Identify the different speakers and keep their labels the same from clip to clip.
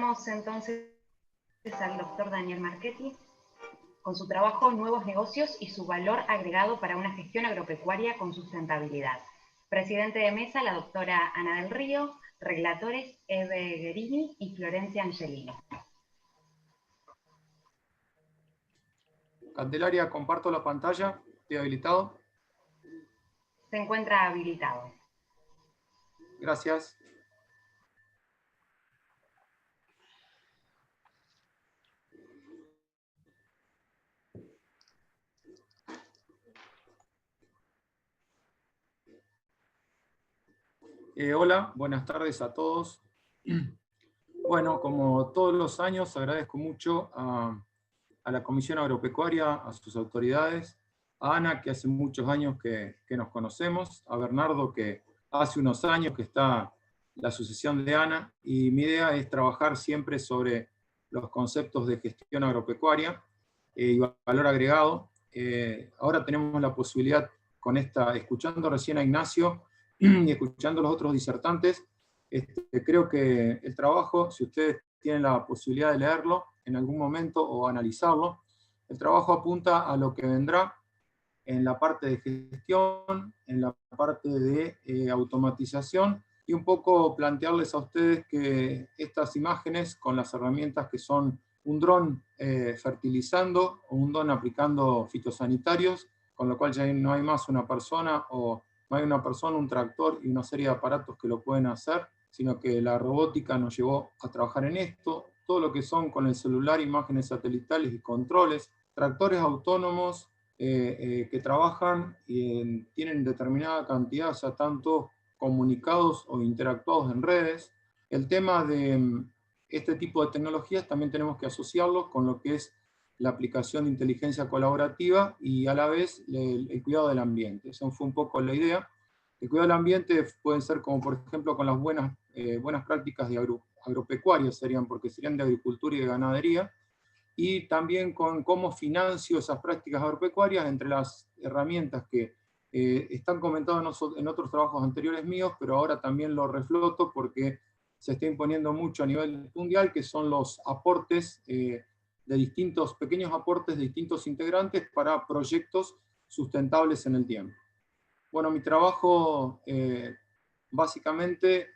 Speaker 1: Tenemos entonces al doctor Daniel Marchetti, con su trabajo Nuevos Negocios y su valor agregado para una gestión agropecuaria con sustentabilidad. Presidente de mesa, la doctora Ana del Río, relatores Eve Guerini y Florencia Angelini.
Speaker 2: Candelaria, comparto la pantalla, estoy habilitado.
Speaker 1: Se encuentra habilitado.
Speaker 2: Gracias. Hola, buenas tardes a todos. Bueno, como todos los años, agradezco mucho a la Comisión Agropecuaria, a sus autoridades, a Ana, que hace muchos años que nos conocemos, a Bernardo, que hace unos años que está la sucesión de Ana, y mi idea es trabajar siempre sobre los conceptos de gestión agropecuaria y valor agregado. Ahora tenemos la posibilidad, escuchando recién a Ignacio y escuchando a los otros disertantes, creo que el trabajo, si ustedes tienen la posibilidad de leerlo en algún momento o analizarlo, el trabajo apunta a lo que vendrá en la parte de gestión, en la parte de automatización, y un poco plantearles a ustedes que estas imágenes, con las herramientas que son un dron fertilizando o un dron aplicando fitosanitarios, con lo cual ya no hay más una persona, o no hay una persona, un tractor y una serie de aparatos que lo pueden hacer, sino que la robótica nos llevó a trabajar en esto, todo lo que son con el celular, imágenes satelitales y controles, tractores autónomos que trabajan y tienen determinada cantidad, ya tanto comunicados o interactuados en redes. El tema de este tipo de tecnologías también tenemos que asociarlos con lo que es la aplicación de inteligencia colaborativa y a la vez el cuidado del ambiente. Esa fue un poco la idea. El cuidado del ambiente pueden ser como, por ejemplo, con las buenas prácticas de agropecuarias, porque serían de agricultura y de ganadería, y también con cómo financio esas prácticas agropecuarias entre las herramientas que están comentadas en otros trabajos anteriores míos, pero ahora también lo refloto porque se está imponiendo mucho a nivel mundial, que son los aportes pequeños aportes de distintos integrantes para proyectos sustentables en el tiempo. Bueno, mi trabajo básicamente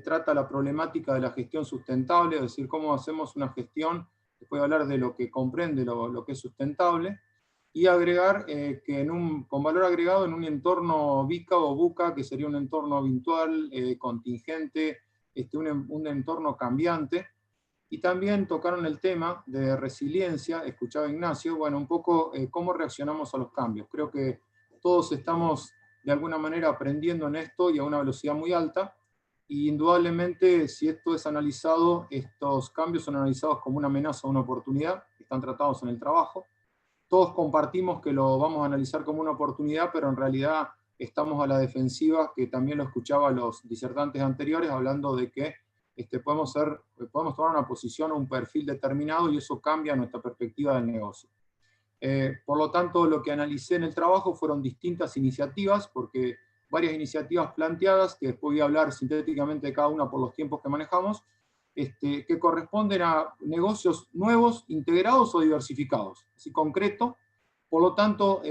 Speaker 2: trata la problemática de la gestión sustentable, es decir, cómo hacemos una gestión, después de hablar de lo que comprende lo que es sustentable, y agregar que con valor agregado en un entorno VICA o BUCA, que sería un entorno virtual, contingente, un entorno cambiante. Y también tocaron el tema de resiliencia, escuchaba Ignacio, bueno, un poco cómo reaccionamos a los cambios. Creo que todos estamos de alguna manera aprendiendo en esto y a una velocidad muy alta, y indudablemente si esto es analizado, estos cambios son analizados como una amenaza o una oportunidad, están tratados en el trabajo. Todos compartimos que lo vamos a analizar como una oportunidad, pero en realidad estamos a la defensiva, que también lo escuchaba a los disertantes anteriores, hablando de que podemos tomar una posición o un perfil determinado y eso cambia nuestra perspectiva del negocio. Por lo tanto, lo que analicé en el trabajo fueron distintas iniciativas, porque varias iniciativas planteadas, que después voy a hablar sintéticamente de cada una por los tiempos que manejamos, que corresponden a negocios nuevos, integrados o diversificados, así concreto. Por lo tanto,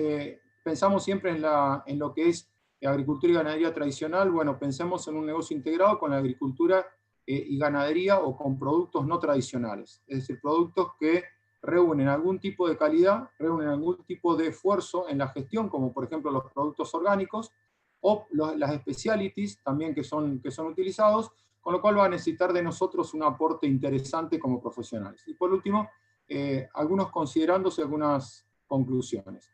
Speaker 2: pensamos siempre en lo que es agricultura y ganadería tradicional. Bueno, pensemos en un negocio integrado con la agricultura y ganadería, o con productos no tradicionales, es decir, productos que reúnen algún tipo de calidad, reúnen algún tipo de esfuerzo en la gestión, como por ejemplo los productos orgánicos, o las specialties también que son utilizados, con lo cual va a necesitar de nosotros un aporte interesante como profesionales. Y por último, algunos considerándose algunas conclusiones.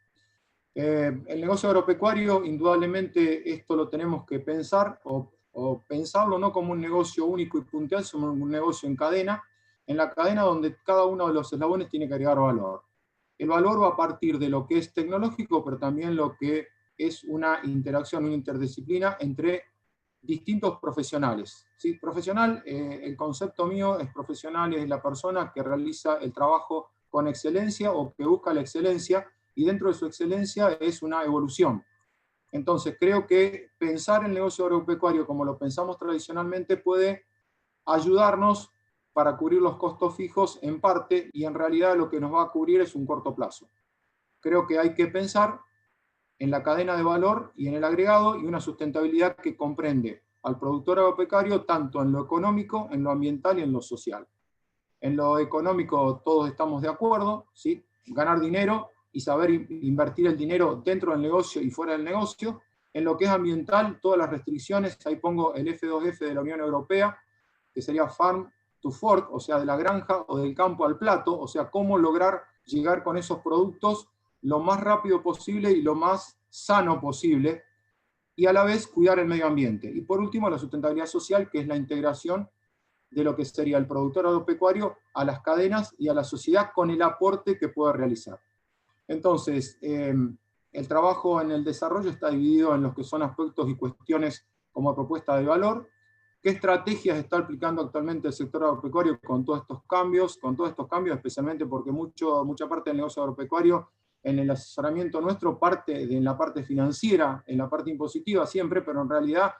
Speaker 2: El negocio agropecuario, indudablemente, esto lo tenemos que pensar, o pensarlo no como un negocio único y puntual, sino un negocio en la cadena donde cada uno de los eslabones tiene que agregar valor. El valor va a partir de lo que es tecnológico, pero también lo que es una interacción, una interdisciplina entre distintos profesionales. ¿Sí? Profesional, el concepto mío es profesional, es la persona que realiza el trabajo con excelencia o que busca la excelencia, y dentro de su excelencia es una evolución. Entonces creo que pensar el negocio agropecuario como lo pensamos tradicionalmente puede ayudarnos para cubrir los costos fijos en parte, y en realidad lo que nos va a cubrir es un corto plazo. Creo que hay que pensar en la cadena de valor y en el agregado, y una sustentabilidad que comprende al productor agropecuario tanto en lo económico, en lo ambiental y en lo social. En lo económico todos estamos de acuerdo, ¿sí? Ganar dinero y saber invertir el dinero dentro del negocio y fuera del negocio. En lo que es ambiental, todas las restricciones, ahí pongo el F2F de la Unión Europea, que sería Farm to Fork, o sea, de la granja o del campo al plato, o sea, cómo lograr llegar con esos productos lo más rápido posible y lo más sano posible, y a la vez cuidar el medio ambiente. Y por último, la sustentabilidad social, que es la integración de lo que sería el productor agropecuario a las cadenas y a la sociedad con el aporte que pueda realizar. Entonces, el trabajo en el desarrollo está dividido en los que son aspectos y cuestiones como propuesta de valor, qué estrategias está aplicando actualmente el sector agropecuario con todos estos cambios, especialmente porque mucha parte del negocio agropecuario en el asesoramiento nuestro parte de la parte financiera, en la parte impositiva siempre, pero en realidad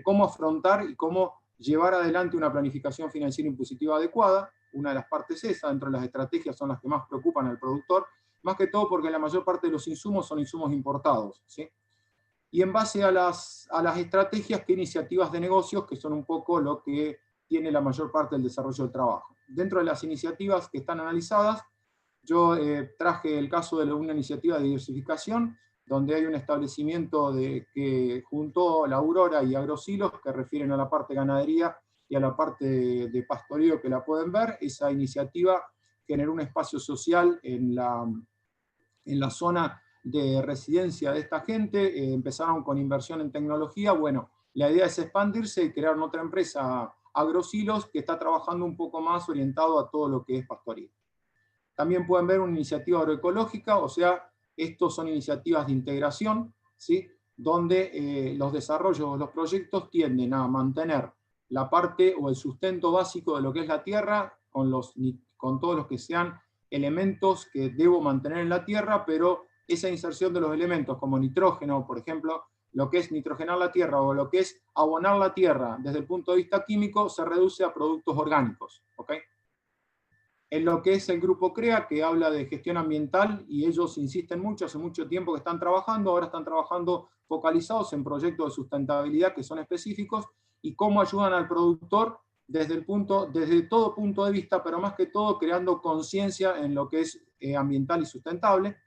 Speaker 2: cómo afrontar y cómo llevar adelante una planificación financiera impositiva adecuada. Una de las partes esa, dentro de las estrategias son las que más preocupan al productor, más que todo porque la mayor parte de los insumos son insumos importados, ¿sí? Y en base a las estrategias, qué iniciativas de negocios, que son un poco lo que tiene la mayor parte del desarrollo del trabajo. Dentro de las iniciativas que están analizadas, yo traje el caso de una iniciativa de diversificación, donde hay un establecimiento que juntó la Aurora y Agrosilos, que refieren a la parte de ganadería y a la parte de pastoreo, que la pueden ver. Esa iniciativa generó un espacio social en la zona de residencia de esta gente, empezaron con inversión en tecnología. Bueno, la idea es expandirse y crear otra empresa, Agrosilos, que está trabajando un poco más orientado a todo lo que es pastoreo. También pueden ver una iniciativa agroecológica, o sea, estos son iniciativas de integración, ¿sí? Donde los desarrollos, los proyectos tienden a mantener la parte o el sustento básico de lo que es la tierra, con todos los que sean elementos que debo mantener en la tierra, pero esa inserción de los elementos como nitrógeno, por ejemplo, lo que es nitrogenar la tierra o lo que es abonar la tierra desde el punto de vista químico, se reduce a productos orgánicos, ¿ok? En lo que es el grupo CREA, que habla de gestión ambiental, y ellos insisten mucho, hace mucho tiempo que están trabajando, ahora están trabajando focalizados en proyectos de sustentabilidad que son específicos, y cómo ayudan al productor desde todo punto de vista, pero más que todo creando conciencia en lo que es ambiental y sustentable.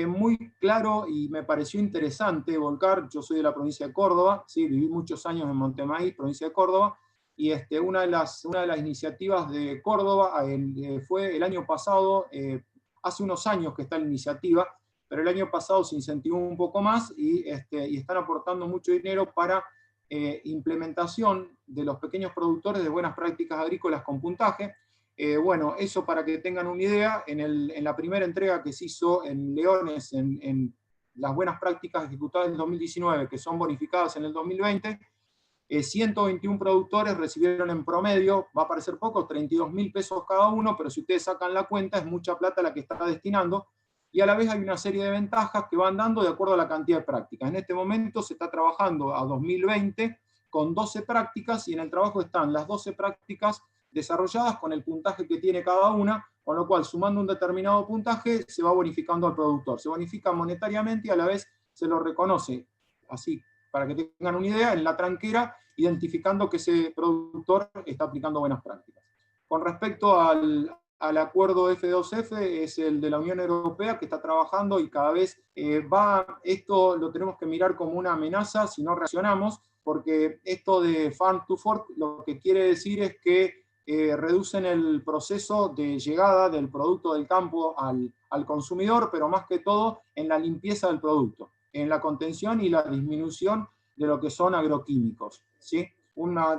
Speaker 2: Muy claro y me pareció interesante volcar, yo soy de la provincia de Córdoba, ¿sí? Viví muchos años en Montemaíz, provincia de Córdoba, y una de las iniciativas de Córdoba fue el año pasado, hace unos años que está la iniciativa, pero el año pasado se incentivó un poco más y están aportando mucho dinero para implementación de los pequeños productores de buenas prácticas agrícolas con puntaje. Bueno, eso para que tengan una idea, en la primera entrega que se hizo en Leones, en las buenas prácticas ejecutadas en el 2019, que son bonificadas en el 2020, 121 productores recibieron en promedio, va a parecer poco, 32.000 pesos cada uno, pero si ustedes sacan la cuenta es mucha plata la que está destinando, y a la vez hay una serie de ventajas que van dando de acuerdo a la cantidad de prácticas. En este momento se está trabajando a 2020 con 12 prácticas, y en el trabajo están las 12 prácticas desarrolladas con el puntaje que tiene cada una, con lo cual sumando un determinado puntaje se va bonificando al productor. Se bonifica monetariamente y a la vez se lo reconoce, así para que tengan una idea, en la tranquera, identificando que ese productor está aplicando buenas prácticas. Con respecto al acuerdo F2F, es el de la Unión Europea, que está trabajando y cada vez esto lo tenemos que mirar como una amenaza si no reaccionamos, porque esto de Farm to Fork lo que quiere decir es que reducen el proceso de llegada del producto del campo al consumidor, pero más que todo en la limpieza del producto, en la contención y la disminución de lo que son agroquímicos, ¿sí?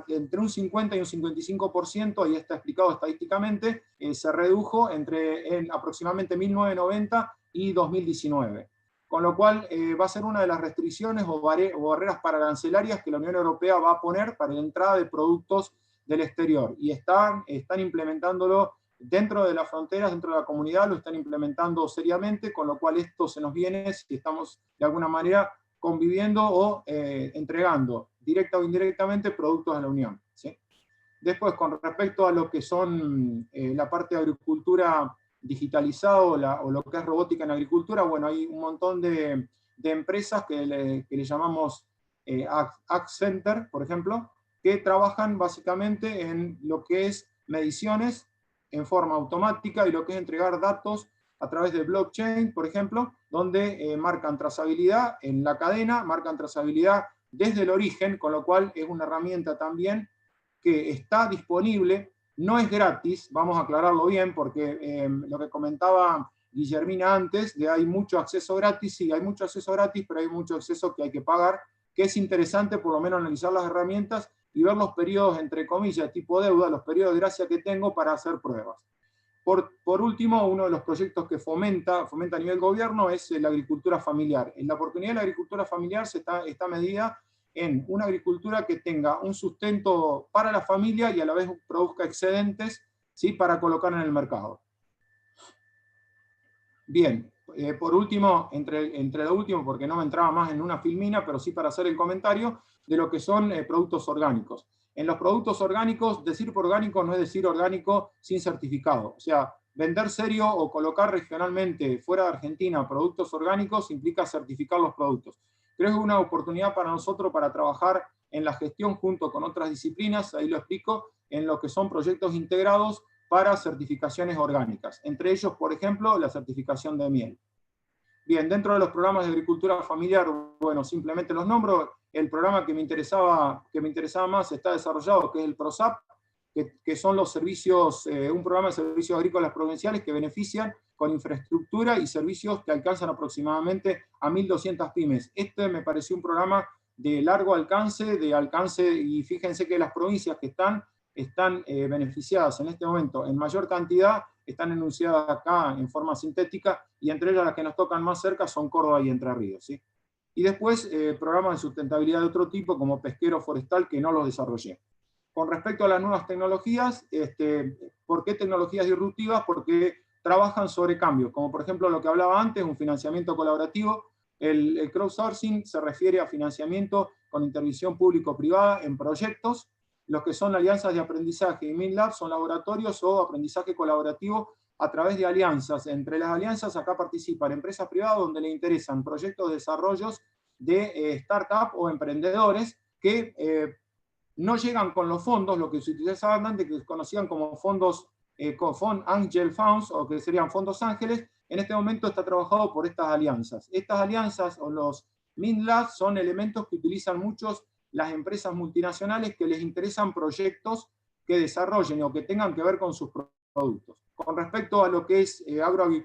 Speaker 2: Entre un 50 y un 55%, ahí está explicado estadísticamente, se redujo en aproximadamente 1990 y 2019. Con lo cual va a ser una de las restricciones o barreras pararancelarias que la Unión Europea va a poner para la entrada de productos del exterior. Y están implementándolo dentro de las fronteras, dentro de la comunidad, lo están implementando seriamente, con lo cual esto se nos viene si estamos de alguna manera conviviendo o entregando directa o indirectamente productos a la Unión, ¿sí? Después, con respecto a lo que son la parte de agricultura digitalizada o lo que es robótica en agricultura, bueno, hay un montón de empresas que le llamamos Ag Center, por ejemplo, que trabajan básicamente en lo que es mediciones en forma automática y lo que es entregar datos a través de blockchain, por ejemplo, donde marcan trazabilidad en la cadena, marcan trazabilidad desde el origen, con lo cual es una herramienta también que está disponible, no es gratis, vamos a aclararlo bien, porque lo que comentaba Guillermina antes, de hay mucho acceso gratis, sí, hay mucho acceso gratis, pero hay mucho acceso que hay que pagar, que es interesante por lo menos analizar las herramientas y ver los periodos, entre comillas, tipo deuda, los periodos de gracia que tengo para hacer pruebas. Por último, uno de los proyectos que fomenta a nivel gobierno es la agricultura familiar. En la oportunidad de la agricultura familiar está medida en una agricultura que tenga un sustento para la familia y a la vez produzca excedentes, ¿sí?, para colocar en el mercado. Bien, por último, entre lo último, porque no me entraba más en una filmina, pero sí para hacer el comentario de lo que son productos orgánicos. En los productos orgánicos, decir orgánico no es decir orgánico sin certificado. O sea, vender serio o colocar regionalmente fuera de Argentina productos orgánicos implica certificar los productos. Creo que es una oportunidad para nosotros para trabajar en la gestión junto con otras disciplinas, ahí lo explico, en lo que son proyectos integrados para certificaciones orgánicas. Entre ellos, por ejemplo, la certificación de miel. Bien, dentro de los programas de agricultura familiar, bueno, simplemente los nombro. El programa que me interesaba más está desarrollado, que es el PROSAP, que son los servicios, un programa de servicios agrícolas provinciales que benefician con infraestructura y servicios que alcanzan aproximadamente a 1.200 pymes. Este me pareció un programa de largo alcance, y fíjense que las provincias que están beneficiadas en este momento en mayor cantidad, están enunciadas acá en forma sintética, y entre ellas las que nos tocan más cerca son Córdoba y Entre Ríos, ¿sí? Y después programas de sustentabilidad de otro tipo, como pesquero forestal, que no los desarrollé. Con respecto a las nuevas tecnologías, ¿por qué tecnologías disruptivas? Porque trabajan sobre cambios, como por ejemplo lo que hablaba antes, un financiamiento colaborativo. El crowdsourcing se refiere a financiamiento con intervención público-privada en proyectos. Los que son alianzas de aprendizaje y MinLab son laboratorios o aprendizaje colaborativo a través de alianzas. Entre las alianzas acá participan empresas privadas donde le interesan proyectos de desarrollos de startup o emprendedores que no llegan con los fondos, lo que se utilizaban antes, que se conocían como fondos, Angel Funds, o que serían fondos ángeles. En este momento está trabajado por estas alianzas. Estas alianzas o los MinLab son elementos que utilizan muchos las empresas multinacionales que les interesan proyectos que desarrollen o que tengan que ver con sus productos. Con respecto a lo que es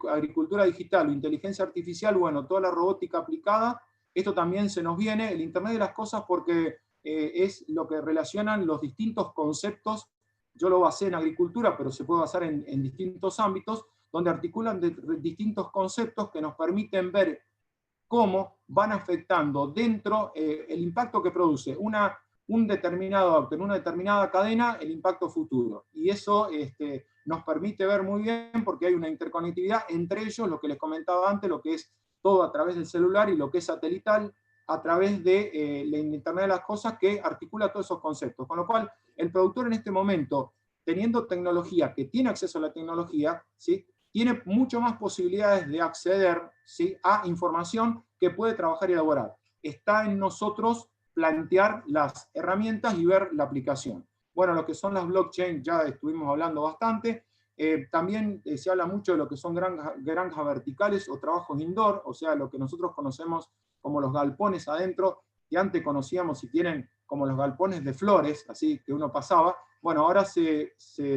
Speaker 2: agricultura digital o inteligencia artificial, bueno, toda la robótica aplicada, esto también se nos viene, el Internet de las Cosas, porque es lo que relacionan los distintos conceptos. Yo lo basé en agricultura, pero se puede basar en distintos ámbitos, donde articulan distintos conceptos que nos permiten ver cómo van afectando dentro el impacto que produce un determinado acto en una determinada cadena, el impacto futuro. Y eso nos permite ver muy bien, porque hay una interconectividad entre ellos, lo que les comentaba antes, lo que es todo a través del celular y lo que es satelital a través de la Internet de las Cosas, que articula todos esos conceptos. Con lo cual, el productor en este momento, teniendo tecnología, que tiene acceso a la tecnología, ¿sí?, tiene mucho más posibilidades de acceder, ¿sí?, a información que puede trabajar y elaborar. Está en nosotros plantear las herramientas y ver la aplicación. Bueno, lo que son las blockchain ya estuvimos hablando bastante. También se habla mucho de lo que son granjas verticales o trabajos indoor, o sea, lo que nosotros conocemos como los galpones adentro, que antes conocíamos, si tienen, como los galpones de flores, así que uno pasaba. Bueno, ahora se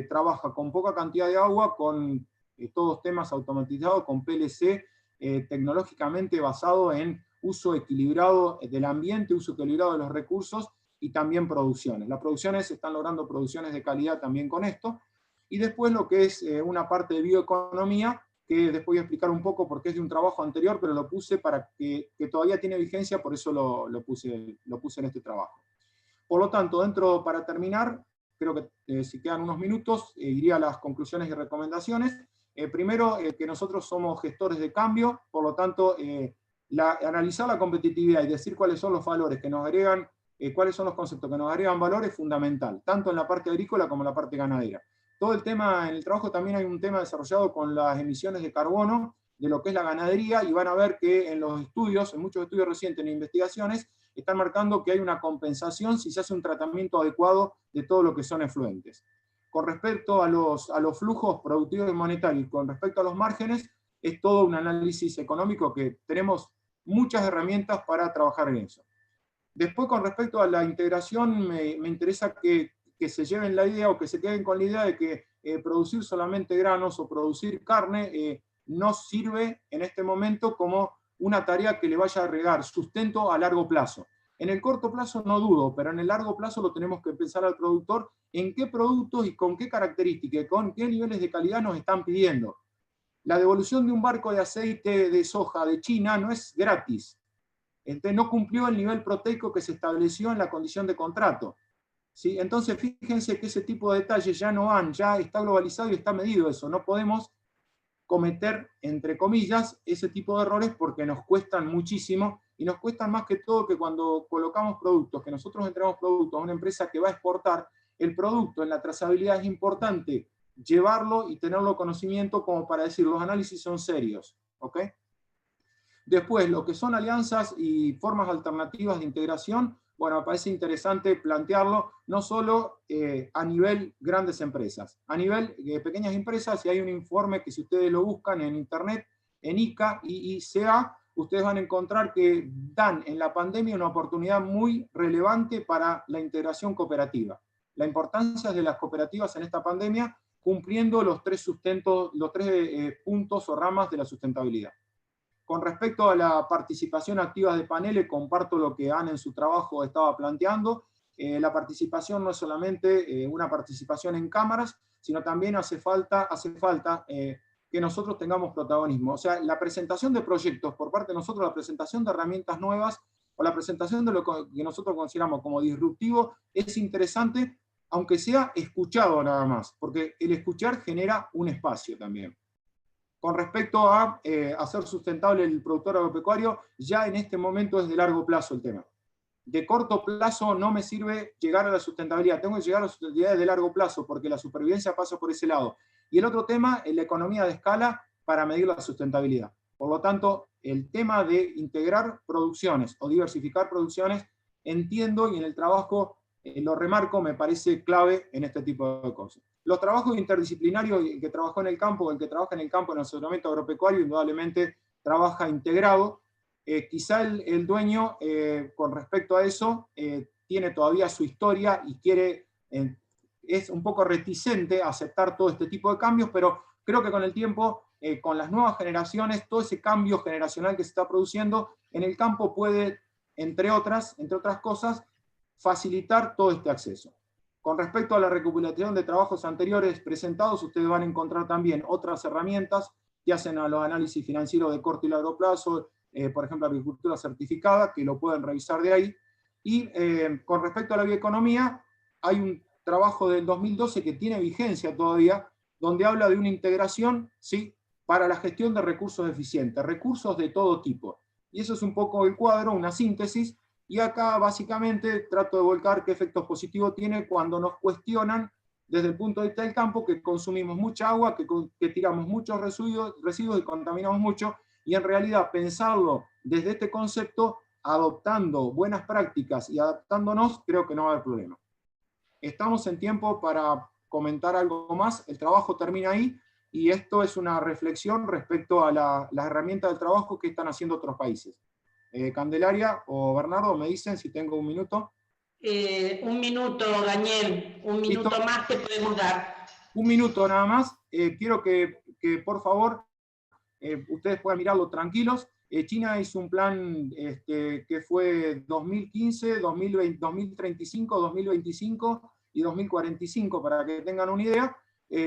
Speaker 2: trabaja con poca cantidad de agua, con todos temas automatizados, con PLC, tecnológicamente basado en uso equilibrado del ambiente, uso equilibrado de los recursos y también producciones. Las producciones, están logrando producciones de calidad también con esto. Y después lo que es una parte de bioeconomía, que después voy a explicar un poco porque es de un trabajo anterior, pero lo puse para que todavía tiene vigencia, por eso lo puse en este trabajo. Por lo tanto, para terminar, creo que si quedan unos minutos, iría a las conclusiones y recomendaciones. Primero, que nosotros somos gestores de cambio, por lo tanto, analizar la competitividad y decir cuáles son los valores que nos agregan cuáles son los conceptos que nos agregan valor es fundamental, tanto en la parte agrícola como en la parte ganadera. Todo el tema, en el trabajo también hay un tema desarrollado con las emisiones de carbono de lo que es la ganadería, y van a ver que en los estudios, en muchos estudios recientes en investigaciones, están marcando que hay una compensación si se hace un tratamiento adecuado de todo lo que son efluentes. Con respecto a los flujos productivos y monetarios, con respecto a los márgenes, es todo un análisis económico que tenemos muchas herramientas para trabajar en eso. Después, con respecto a la integración, me interesa que se lleven la idea o que se queden con la idea de que producir solamente granos o producir carne no sirve en este momento como una tarea que le vaya a agregar sustento a largo plazo. En el corto plazo no dudo, pero en el largo plazo lo tenemos que pensar al productor en qué productos y con qué características, con qué niveles de calidad nos están pidiendo. La devolución de un barco de aceite de soja de China no es gratis. Entonces no cumplió el nivel proteico que se estableció en la condición de contrato. ¿Sí? Entonces fíjense que ese tipo de detalles ya no van, ya está globalizado y está medido eso. No podemos cometer, entre comillas, ese tipo de errores porque nos cuestan muchísimo, y nos cuestan más que todo que cuando colocamos productos, que nosotros entregamos productos a una empresa que va a exportar, el producto en la trazabilidad es importante llevarlo y tenerlo conocimiento como para decir, los análisis son serios. ¿Ok? Después, lo que son alianzas y formas alternativas de integración, bueno, me parece interesante plantearlo, no solo a nivel grandes empresas, a nivel pequeñas empresas, y hay un informe que si ustedes lo buscan en internet, en ICA y ICA, ustedes van a encontrar que dan en la pandemia una oportunidad muy relevante para la integración cooperativa. La importancia de las cooperativas en esta pandemia, cumpliendo los tres puntos o ramas de la sustentabilidad. Con respecto a la participación activa de paneles, comparto lo que Ana en su trabajo estaba planteando. La participación no es solamente una participación en cámaras, sino también hace falta que nosotros tengamos protagonismo. O sea, la presentación de proyectos por parte de nosotros, la presentación de herramientas nuevas o la presentación de lo que nosotros consideramos como disruptivo es interesante, aunque sea escuchado nada más, porque el escuchar genera un espacio también. Con respecto a hacer sustentable el productor agropecuario, ya en este momento es de largo plazo el tema. De corto plazo no me sirve llegar a la sustentabilidad, tengo que llegar a la sustentabilidad de largo plazo, porque la supervivencia pasa por ese lado. Y el otro tema es la economía de escala para medir la sustentabilidad. Por lo tanto, el tema de integrar producciones o diversificar producciones, entiendo y en el trabajo lo remarco, me parece clave en este tipo de cosas. Los trabajos interdisciplinarios, el que trabajó en el campo, el que trabaja en el campo en asesoramiento agropecuario, indudablemente trabaja integrado. Quizá el dueño, con respecto a eso, tiene todavía su historia y es un poco reticente a aceptar todo este tipo de cambios, pero creo que con el tiempo, con las nuevas generaciones, todo ese cambio generacional que se está produciendo en el campo puede, entre otras cosas, facilitar todo este acceso. Con respecto a la recopilación de trabajos anteriores presentados, ustedes van a encontrar también otras herramientas que hacen a los análisis financieros de corto y largo plazo, por ejemplo, agricultura certificada, que lo pueden revisar de ahí. Y con respecto a la bioeconomía, hay un trabajo del 2012 que tiene vigencia todavía, donde habla de una integración, ¿sí?, para la gestión de recursos eficientes, recursos de todo tipo. Y eso es un poco el cuadro, una síntesis. Y acá básicamente trato de volcar qué efectos positivos tiene cuando nos cuestionan desde el punto de vista del campo que consumimos mucha agua, que tiramos muchos residuos y contaminamos mucho, y en realidad pensarlo desde este concepto, adoptando buenas prácticas y adaptándonos, creo que no va a haber problema. Estamos en tiempo para comentar algo más, el trabajo termina ahí, y esto es una reflexión respecto a las herramientas del trabajo que están haciendo otros países. Candelaria o Bernardo, me dicen si tengo un minuto.
Speaker 3: Un minuto, Daniel, un minuto ¿listo? Más te podemos dar.
Speaker 2: Un minuto nada más. Quiero que por favor ustedes puedan mirarlo tranquilos. China hizo un plan que fue 2015, 2020, 2035, 2025 y 2045, para que tengan una idea.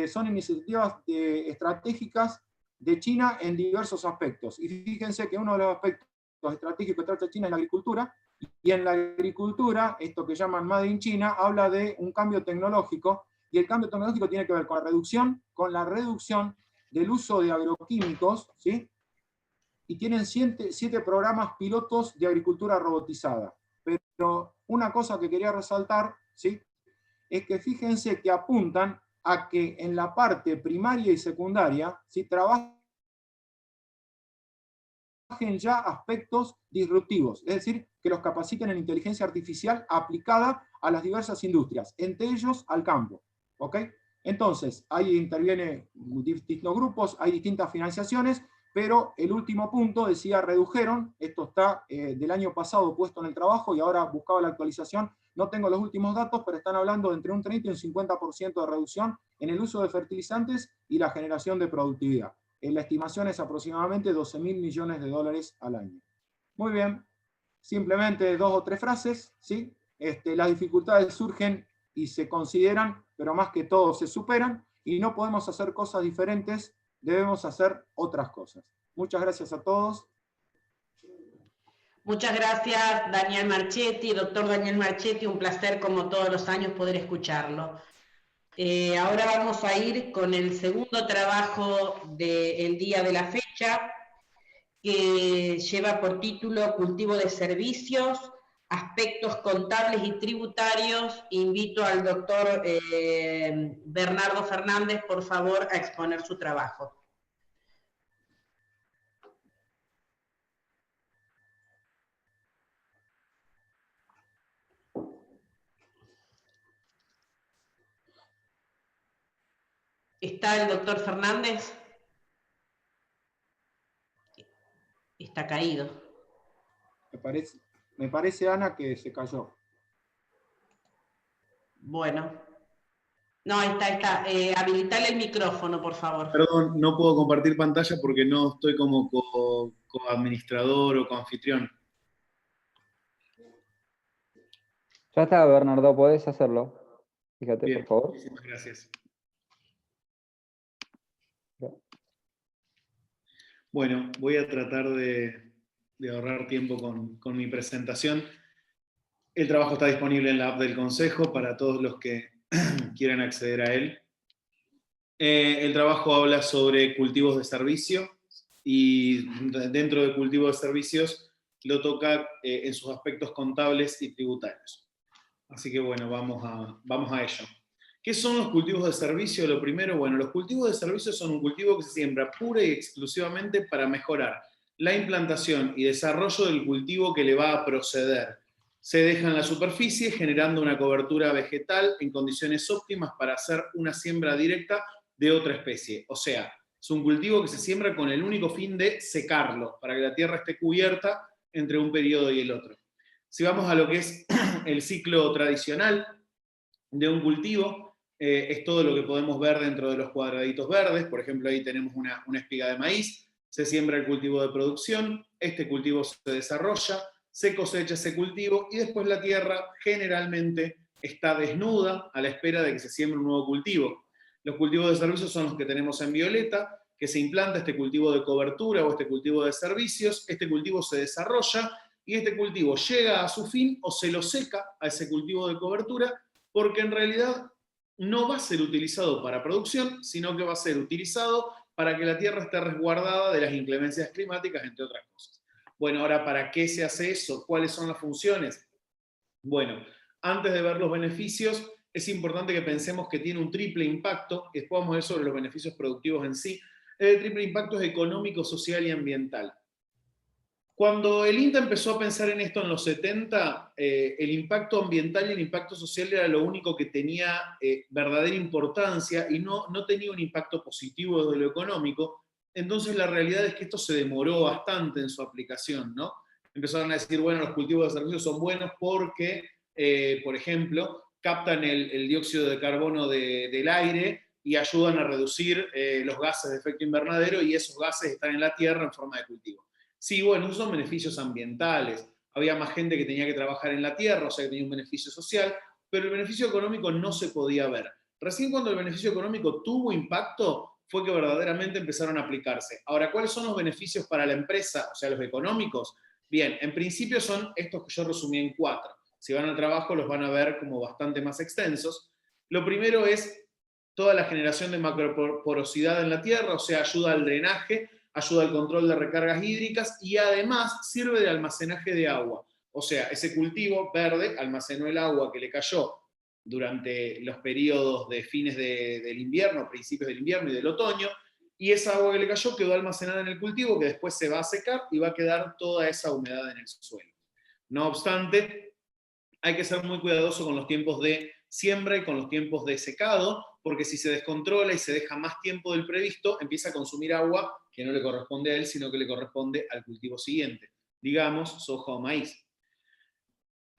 Speaker 2: Son iniciativas estratégicas de China en diversos aspectos. Y fíjense que uno de los aspectos estratégicos que trata China en la agricultura, y en la agricultura, esto que llaman Made in China, habla de un cambio tecnológico, y el cambio tecnológico tiene que ver con la reducción del uso de agroquímicos, ¿sí? Y tienen 7 programas pilotos de agricultura robotizada. pero una cosa que quería resaltar, ¿sí?, es que fíjense que apuntan a que en la parte primaria y secundaria, ¿sí?, trabajen ya aspectos disruptivos, es decir, que los capaciten en inteligencia artificial aplicada a las diversas industrias, entre ellos al campo. ¿Ok? Entonces, ahí intervienen distintos grupos, hay distintas financiaciones, pero el último punto decía, redujeron, esto está del año pasado puesto en el trabajo y ahora buscaba la actualización, no tengo los últimos datos, pero están hablando de entre un 30 y un 50% de reducción en el uso de fertilizantes y la generación de productividad. La estimación es aproximadamente 12.000 millones de dólares al año. Muy bien, simplemente 2 o 3 frases, ¿sí? Las dificultades surgen y se consideran, pero más que todo se superan, y no podemos hacer cosas diferentes, debemos hacer otras cosas. Muchas gracias a todos.
Speaker 3: Muchas gracias, Daniel Marchetti, doctor Daniel Marchetti, un placer como todos los años poder escucharlo. Ahora vamos a ir con el segundo trabajo del día de la fecha, que lleva por título Cultivo de Servicios, Aspectos Contables y Tributarios. Invito al doctor Bernardo Fernández, por favor, a exponer su trabajo. ¿Está el doctor Fernández? Está caído.
Speaker 2: Me parece, Ana, que se cayó.
Speaker 3: Bueno. No, está. Habilitale el micrófono, por favor.
Speaker 4: Perdón, no puedo compartir pantalla porque no estoy como coadministrador o coanfitrión.
Speaker 5: Ya está, Bernardo, podés hacerlo. Fíjate,
Speaker 4: Bien,
Speaker 5: por favor.
Speaker 4: muchísimas gracias. Bueno, voy a tratar de ahorrar tiempo con mi presentación. El trabajo está disponible en la app del Consejo para todos los que quieran acceder a él. El trabajo habla sobre cultivos de servicio y dentro de cultivos de servicios lo toca en sus aspectos contables y tributarios. Así que bueno, vamos a ello. ¿Qué son los cultivos de servicio? Lo primero, bueno, los cultivos de servicio son un cultivo que se siembra pura y exclusivamente para mejorar la implantación y desarrollo del cultivo que le va a proceder. Se deja en la superficie generando una cobertura vegetal en condiciones óptimas para hacer una siembra directa de otra especie. O sea, es un cultivo que se siembra con el único fin de secarlo, para que la tierra esté cubierta entre un periodo y el otro. Si vamos a lo que es el ciclo tradicional de un cultivo, es todo lo que podemos ver dentro de los cuadraditos verdes. Por ejemplo, ahí tenemos una espiga de maíz, se siembra el cultivo de producción, este cultivo se desarrolla, se cosecha ese cultivo y después la tierra generalmente está desnuda a la espera de que se siembre un nuevo cultivo. Los cultivos de servicios son los que tenemos en violeta, que se implanta este cultivo de cobertura o este cultivo de servicios, este cultivo se desarrolla y este cultivo llega a su fin o se lo seca a ese cultivo de cobertura, porque en realidad no va a ser utilizado para producción, sino que va a ser utilizado para que la tierra esté resguardada de las inclemencias climáticas, entre otras cosas. Bueno, ahora, ¿para qué se hace eso? ¿Cuáles son las funciones? Bueno, antes de ver los beneficios, es importante que pensemos que tiene un triple impacto, y después vamos a ver sobre los beneficios productivos en sí. El triple impacto es económico, social y ambiental. Cuando el INTA empezó a pensar en esto en los 70, el impacto ambiental y el impacto social era lo único que tenía verdadera importancia y no tenía un impacto positivo desde lo económico. Entonces la realidad es que esto se demoró bastante en su aplicación, ¿no? Empezaron a decir, bueno, los cultivos de servicios son buenos porque, por ejemplo, captan el dióxido de carbono del aire y ayudan a reducir los gases de efecto invernadero, y esos gases están en la tierra en forma de cultivo. Sí, bueno, esos son beneficios ambientales. Había más gente que tenía que trabajar en la tierra, o sea que tenía un beneficio social, pero el beneficio económico no se podía ver. Recién cuando el beneficio económico tuvo impacto, fue que verdaderamente empezaron a aplicarse. Ahora, ¿cuáles son los beneficios para la empresa, o sea, los económicos? Bien, en principio son estos que yo resumí en 4. Si van al trabajo los van a ver como bastante más extensos. Lo primero es toda la generación de macroporosidad en la tierra, o sea, ayuda al drenaje, ayuda al control de recargas hídricas y además sirve de almacenaje de agua. O sea, ese cultivo verde almacenó el agua que le cayó durante los periodos de fines del invierno, principios del invierno y del otoño, y esa agua que le cayó quedó almacenada en el cultivo, que después se va a secar y va a quedar toda esa humedad en el suelo. No obstante, hay que ser muy cuidadoso con los tiempos de siembra y con los tiempos de secado, porque si se descontrola y se deja más tiempo del previsto, empieza a consumir agua que no le corresponde a él, sino que le corresponde al cultivo siguiente, digamos, soja o maíz.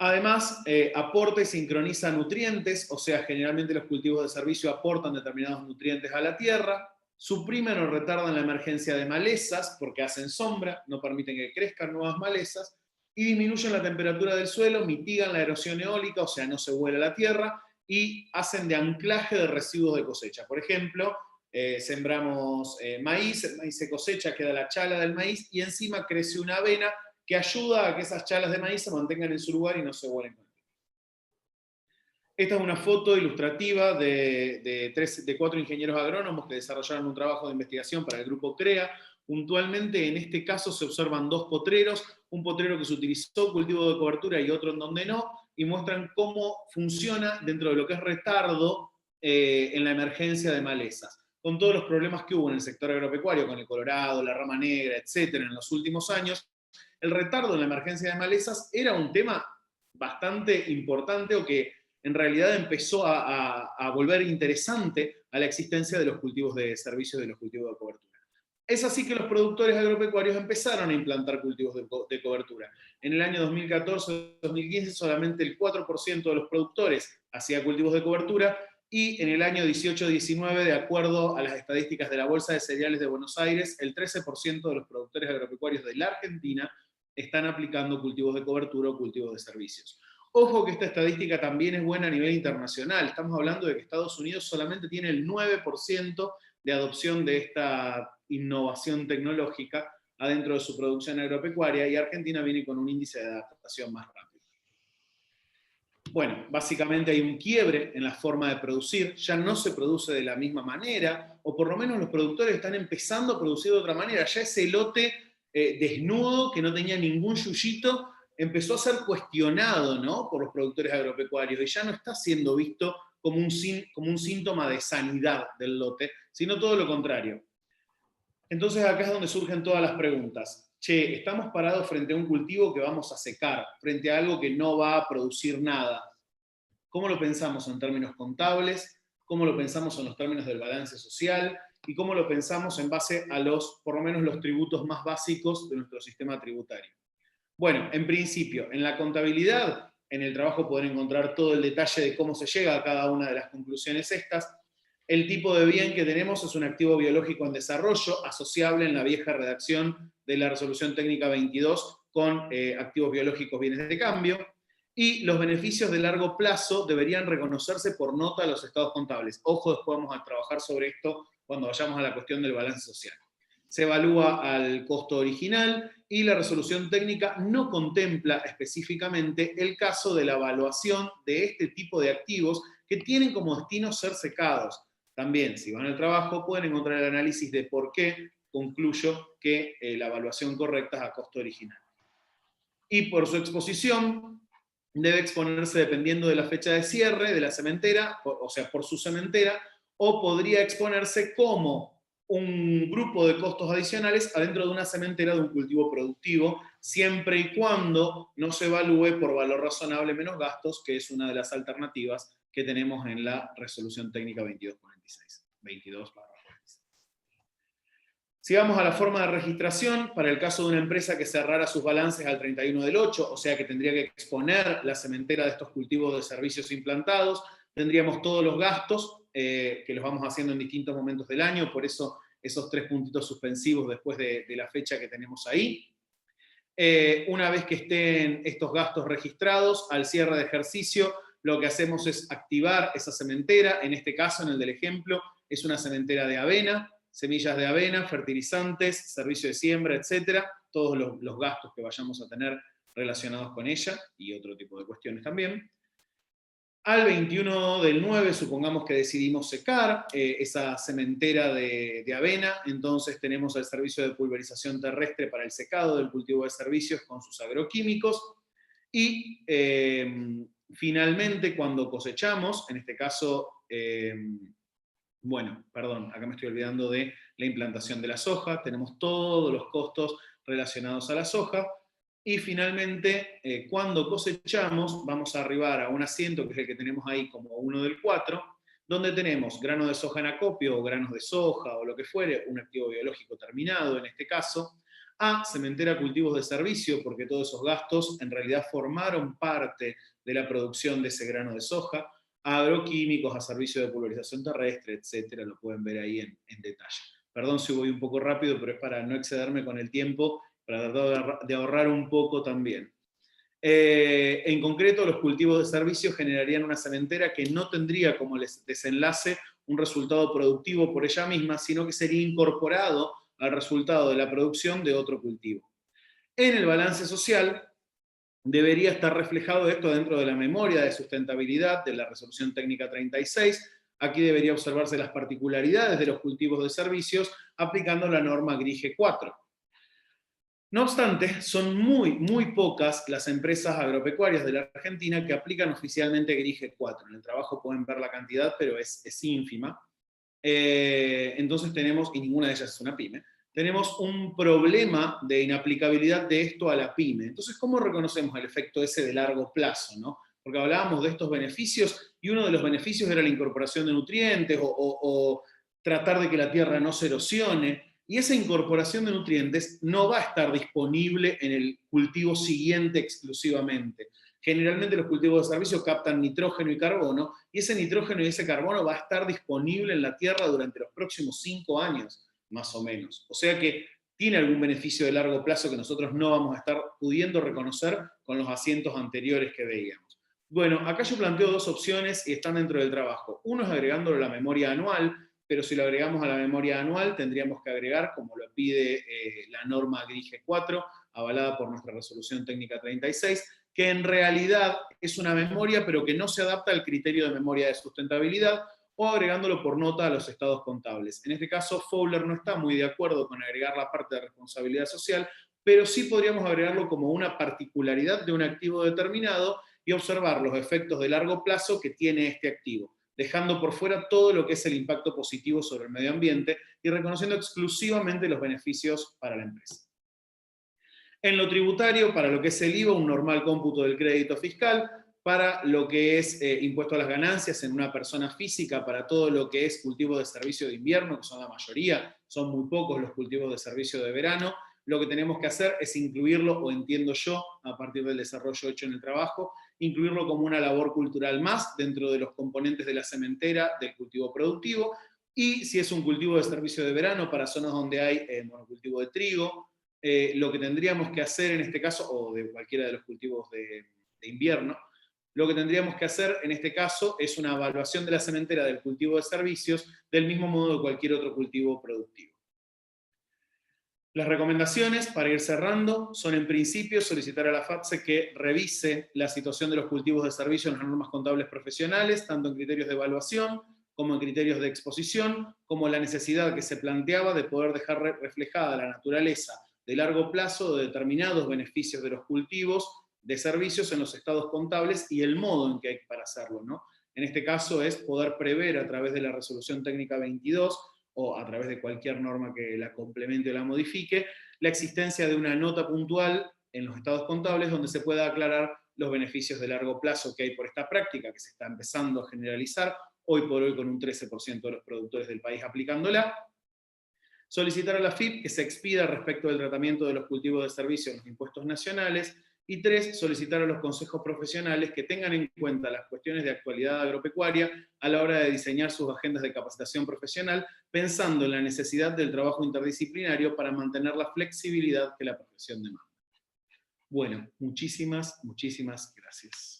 Speaker 4: Además, aporta y sincroniza nutrientes, o sea, generalmente los cultivos de servicio aportan determinados nutrientes a la tierra, suprimen o retardan la emergencia de malezas, porque hacen sombra, no permiten que crezcan nuevas malezas, y disminuyen la temperatura del suelo, mitigan la erosión eólica, o sea, no se vuela la tierra, y hacen de anclaje de residuos de cosecha. Por ejemplo, sembramos maíz, el maíz se cosecha, queda la chala del maíz, y encima crece una avena, que ayuda a que esas chalas de maíz se mantengan en su lugar y no se vuelen con el tiempo. Esta es una foto ilustrativa de 4 ingenieros agrónomos que desarrollaron un trabajo de investigación para el grupo CREA. Puntualmente, en este caso, se observan 2 potreros, un potrero que se utilizó cultivo de cobertura y otro en donde no, y muestran cómo funciona dentro de lo que es retardo en la emergencia de malezas. Con todos los problemas que hubo en el sector agropecuario, con el colorado, la rama negra, etcétera, en los últimos años, el retardo en la emergencia de malezas era un tema bastante importante o que en realidad empezó a volver interesante a la existencia de los cultivos de servicio, de los cultivos de cobertura. Es así que los productores agropecuarios empezaron a implantar cultivos de cobertura. En el año 2014-2015 solamente el 4% de los productores hacía cultivos de cobertura, y en el año 18-19, de acuerdo a las estadísticas de la Bolsa de Cereales de Buenos Aires, el 13% de los productores agropecuarios de la Argentina están aplicando cultivos de cobertura o cultivos de servicios. Ojo que esta estadística también es buena a nivel internacional. Estamos hablando de que Estados Unidos solamente tiene el 9% de adopción de esta innovación tecnológica adentro de su producción agropecuaria, y Argentina viene con un índice de adaptación más rápido. Bueno, básicamente hay un quiebre en la forma de producir, ya no se produce de la misma manera, o por lo menos los productores están empezando a producir de otra manera. Ya ese lote desnudo, que no tenía ningún yuyito, empezó a ser cuestionado, ¿no?, por los productores agropecuarios, y ya no está siendo visto como un síntoma de sanidad del lote, sino todo lo contrario. Entonces acá es donde surgen todas las preguntas. Che, estamos parados frente a un cultivo que vamos a secar, frente a algo que no va a producir nada. ¿Cómo lo pensamos en términos contables? ¿Cómo lo pensamos en los términos del balance social? ¿Y cómo lo pensamos en base a por lo menos los tributos más básicos de nuestro sistema tributario? Bueno, en principio, en la contabilidad, en el trabajo podrán encontrar todo el detalle de cómo se llega a cada una de las conclusiones estas. El tipo de bien que tenemos es un activo biológico en desarrollo, asociable en la vieja redacción de la Resolución Técnica 22 con activos biológicos bienes de cambio, y los beneficios de largo plazo deberían reconocerse por nota de los estados contables. Ojo, después vamos a trabajar sobre esto cuando vayamos a la cuestión del balance social. Se evalúa al costo original, y la resolución técnica no contempla específicamente el caso de la evaluación de este tipo de activos que tienen como destino ser secados. También, si van al trabajo, pueden encontrar el análisis de por qué concluyo que la evaluación correcta es a costo original. Y por su exposición, debe exponerse dependiendo de la fecha de cierre de la sementera, o sea, por su sementera, o podría exponerse como un grupo de costos adicionales adentro de una sementera de un cultivo productivo, siempre y cuando no se evalúe por valor razonable menos gastos, que es una de las alternativas que tenemos en la resolución técnica 2246. 22/46. Si vamos a la forma de registración, para el caso de una empresa que cerrara sus balances al 31/8, o sea que tendría que exponer la sementera de estos cultivos de servicios implantados, tendríamos todos los gastos, que los vamos haciendo en distintos momentos del año, por eso esos 3 puntitos suspensivos después de la fecha que tenemos ahí. Una vez que estén estos gastos registrados, al cierre de ejercicio, lo que hacemos es activar esa sementera. En este caso, en el del ejemplo, es una sementera de avena, semillas de avena, fertilizantes, servicio de siembra, etc. Todos los gastos que vayamos a tener relacionados con ella, y otro tipo de cuestiones también. Al 21/9, supongamos que decidimos secar esa sementera de avena, entonces tenemos el servicio de pulverización terrestre para el secado del cultivo de servicios con sus agroquímicos. Y finalmente, cuando cosechamos, en este caso, bueno, perdón, acá me estoy olvidando de la implantación de la soja, tenemos todos los costos relacionados a la soja, y finalmente, cuando cosechamos, vamos a arribar a un asiento, que es el que tenemos ahí como 1 del 4, donde tenemos grano de soja en acopio, o granos de soja, o lo que fuere, un activo biológico terminado en este caso, a cementera cultivos de servicio, porque todos esos gastos en realidad formaron parte de la producción de ese grano de soja, a agroquímicos, a servicio de pulverización terrestre, etcétera, lo pueden ver ahí en detalle. Perdón si voy un poco rápido, pero es para no excederme con el tiempo, para tratar de ahorrar un poco también. En concreto, los cultivos de servicio generarían una cementera que no tendría como desenlace un resultado productivo por ella misma, sino que sería incorporado al resultado de la producción de otro cultivo. En el balance social, debería estar reflejado esto dentro de la memoria de sustentabilidad de la Resolución Técnica 36. Aquí debería observarse las particularidades de los cultivos de servicios aplicando la norma GRIGE 4. No obstante, son muy pocas las empresas agropecuarias de la Argentina que aplican oficialmente GRIGE 4. En el trabajo pueden ver la cantidad, pero es ínfima. Entonces tenemos, y ninguna de ellas es una pyme, tenemos un problema de inaplicabilidad de esto a la pyme. Entonces, ¿cómo reconocemos el efecto ese de largo plazo, ¿no? Porque hablábamos de estos beneficios, y uno de los beneficios era la incorporación de nutrientes, o tratar de que la tierra no se erosione, y esa incorporación de nutrientes no va a estar disponible en el cultivo siguiente exclusivamente. Generalmente los cultivos de servicio captan nitrógeno y carbono, y ese nitrógeno y ese carbono va a estar disponible en la tierra durante los próximos 5 años, más o menos. O sea que tiene algún beneficio de largo plazo que nosotros no vamos a estar pudiendo reconocer con los asientos anteriores que veíamos. Bueno, acá yo planteo 2 opciones y están dentro del trabajo. Uno es agregándolo a la memoria anual, pero si lo agregamos a la memoria anual, tendríamos que agregar, como lo pide la norma GRIGE 4, avalada por nuestra Resolución Técnica 36, que en realidad es una memoria, pero que no se adapta al criterio de memoria de sustentabilidad, o agregándolo por nota a los estados contables. En este caso, Fowler no está muy de acuerdo con agregar la parte de responsabilidad social, pero sí podríamos agregarlo como una particularidad de un activo determinado y observar los efectos de largo plazo que tiene este activo, dejando por fuera todo lo que es el impacto positivo sobre el medio ambiente y reconociendo exclusivamente los beneficios para la empresa. En lo tributario, para lo que es el IVA, un normal cómputo del crédito fiscal. Para lo que es impuesto a las ganancias en una persona física, para todo lo que es cultivo de servicio de invierno, que son la mayoría, son muy pocos los cultivos de servicio de verano, lo que tenemos que hacer es incluirlo, o entiendo yo, a partir del desarrollo hecho en el trabajo, incluirlo como una labor cultural más dentro de los componentes de la cementera del cultivo productivo, y si es un cultivo de servicio de verano para zonas donde hay monocultivo de trigo, lo que tendríamos que hacer en este caso, o de cualquiera de los cultivos de invierno, lo que tendríamos que hacer en este caso es una evaluación de la cementera del cultivo de servicios del mismo modo de cualquier otro cultivo productivo. Las recomendaciones, para ir cerrando, son en principio solicitar a la FAPSE que revise la situación de los cultivos de servicio en las normas contables profesionales, tanto en criterios de evaluación como en criterios de exposición, como la necesidad que se planteaba de poder dejar reflejada la naturaleza de largo plazo de determinados beneficios de los cultivos de servicios en los estados contables y el modo en que hay para hacerlo, ¿no? En este caso es poder prever a través de la Resolución Técnica 22 o a través de cualquier norma que la complemente o la modifique, la existencia de una nota puntual en los estados contables donde se pueda aclarar los beneficios de largo plazo que hay por esta práctica, que se está empezando a generalizar, hoy por hoy con un 13% de los productores del país aplicándola. Solicitar a la FIP que se expida respecto del tratamiento de los cultivos de servicio en los impuestos nacionales. Y 3, solicitar a los consejos profesionales que tengan en cuenta las cuestiones de actualidad agropecuaria a la hora de diseñar sus agendas de capacitación profesional, pensando en la necesidad del trabajo interdisciplinario para mantener la flexibilidad que la profesión demanda. Bueno, muchísimas gracias.